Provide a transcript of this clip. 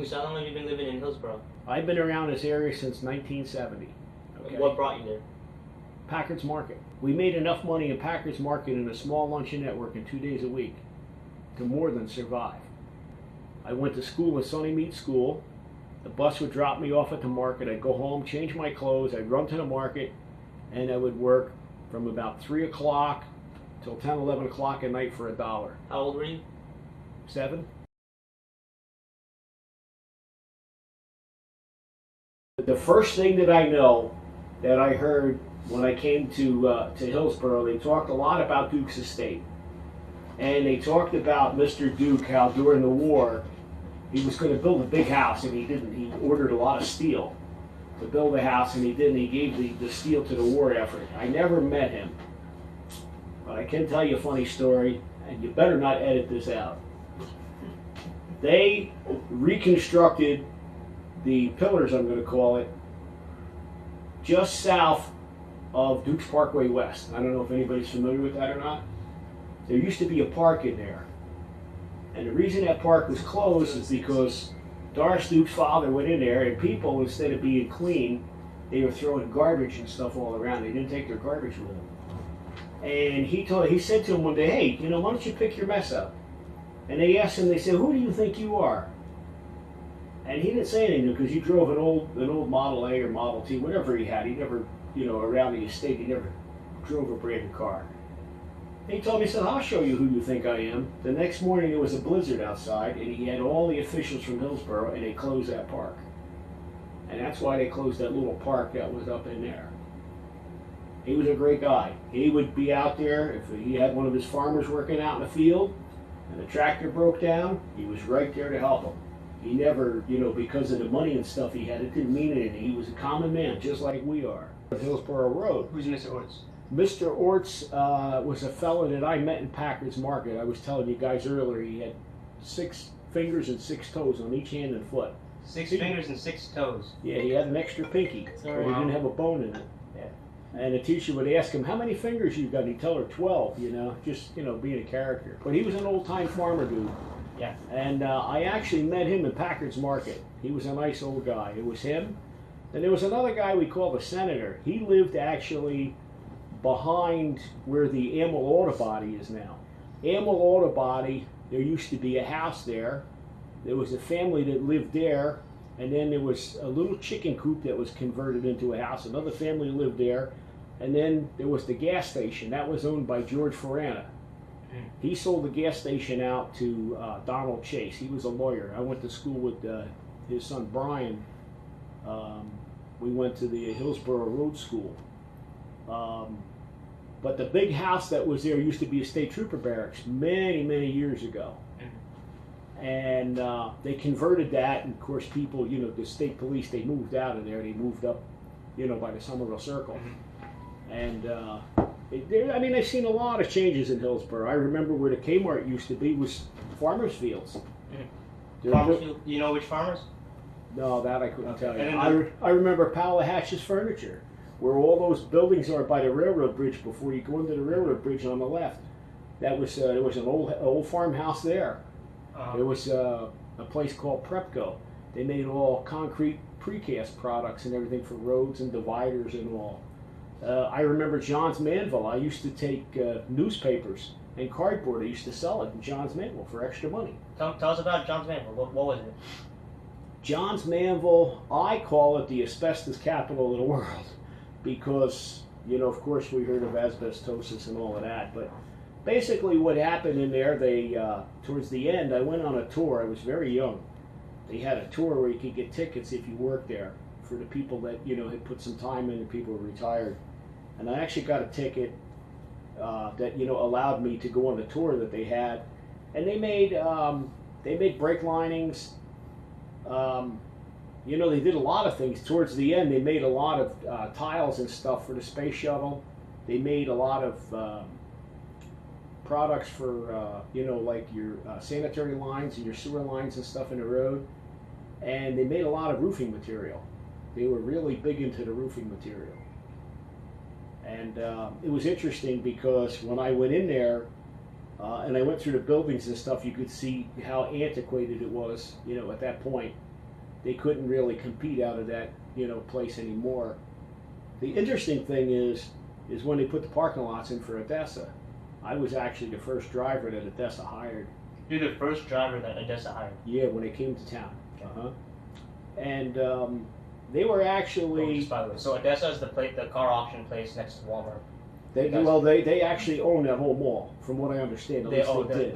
So how long have you been living in Hillsborough? I've been around this area since 1970. Okay. What brought you there? Packard's Market. We made enough money in Packard's Market in a small luncheonette working 2 days a week to more than survive. I went to school at Sunny Mead School. The bus would drop me off at the market. I'd go home, change my clothes, I'd run to the market, and I would work from about 3 o'clock till 10, 11 o'clock at night for $1. How old were you? 7. The first thing that I know that I heard when I came to Hillsborough, they talked a lot about Duke's estate. And they talked about Mr. Duke, how during the war, he was going to build a big house, and he didn't. He ordered a lot of steel to build a house, and he didn't. He gave the steel to the war effort. I never met him, but I can tell you a funny story, and you better not edit this out. They reconstructed the pillars, I'm going to call it, just south of Duke's Parkway West. I don't know if anybody's familiar with that or not. There used to be a park in there. And the reason that park was closed is because Doris Duke's father went in there, and people, instead of being clean, they were throwing garbage and stuff all around. They didn't take their garbage with them. And he said to him one day, hey, why don't you pick your mess up? And they asked him, they said, who do you think you are? And he didn't say anything because he drove an old Model A or Model T, whatever he had. He never, around the estate, he never drove a brand new car. He told me, he said, I'll show you who you think I am. The next morning there was a blizzard outside, and he had all the officials from Hillsborough, and they closed that park. And that's why they closed that little park that was up in there. He was a great guy. He would be out there, if he had one of his farmers working out in the field, and the tractor broke down, he was right there to help him. He never, because of the money and stuff he had, it didn't mean anything. He was a common man, just like we are. Hillsborough Road. Who's Mr. Orts? Mr. Orts was a fellow that I met in Packard's Market. I was telling you guys earlier, he had 6 fingers and 6 toes on each hand and foot. 6 fingers and 6 toes? Yeah, he had an extra pinky, so he didn't have a bone in it. Yeah. And the teacher would ask him, how many fingers you got? And he'd tell her 12, just, being a character. But he was an old-time farmer dude. Yeah. And I actually met him in Packard's Market. He was a nice old guy. It was him. And there was another guy we called the Senator. He lived actually behind where the Amel Auto Body is now. Amel Auto Body, there used to be a house there. There was a family that lived there, and then there was a little chicken coop that was converted into a house. Another family lived there, and then there was the gas station. That was owned by George Farana. He sold the gas station out to Donald Chase. He was a lawyer. I went to school with his son Brian. We went to the Hillsborough Road School. But the big house that was there used to be a state trooper barracks many, many years ago. And they converted that, and of course people, the state police, they moved out of there. They moved up, by the Somerville Circle. And I've seen a lot of changes in Hillsborough. I remember where the Kmart used to be was Farmers Fields. Farmers Field? Do you know which farmers? No, that I couldn't tell you. I remember Powell Hatch's Furniture, where all those buildings are by the railroad bridge before you go into the railroad bridge on the left. That was there was an old farmhouse there. There was a place called Prepco. They made all concrete precast products and everything for roads and dividers and all. I remember John's Manville. I used to take newspapers and cardboard. I used to sell it in John's Manville for extra money. Tell us about John's Manville. What was it? John's Manville, I call it the asbestos capital of the world because, of course we heard of asbestosis and all of that, but basically what happened in there, they, towards the end, I went on a tour. I was very young. They had a tour where you could get tickets if you worked there for the people that, had put some time in and people were retired. And I actually got a ticket that, allowed me to go on the tour that they had. And they made brake linings. They did a lot of things. Towards the end, they made a lot of tiles and stuff for the space shuttle. They made a lot of products for, like your sanitary lines and your sewer lines and stuff in the road. And they made a lot of roofing material. They were really big into the roofing material. And it was interesting because when I went in there and I went through the buildings and stuff, you could see how antiquated it was, at that point. they couldn't really compete out of that, place anymore. The interesting thing is when they put the parking lots in for Odessa, I was actually the first driver that Odessa hired. You're the first driver that Odessa hired. Yeah, when they came to town. Okay. And they were actually. Just by the way, so Odessa is the car auction place next to Walmart. They actually own that whole mall, from what I understand. At least they did.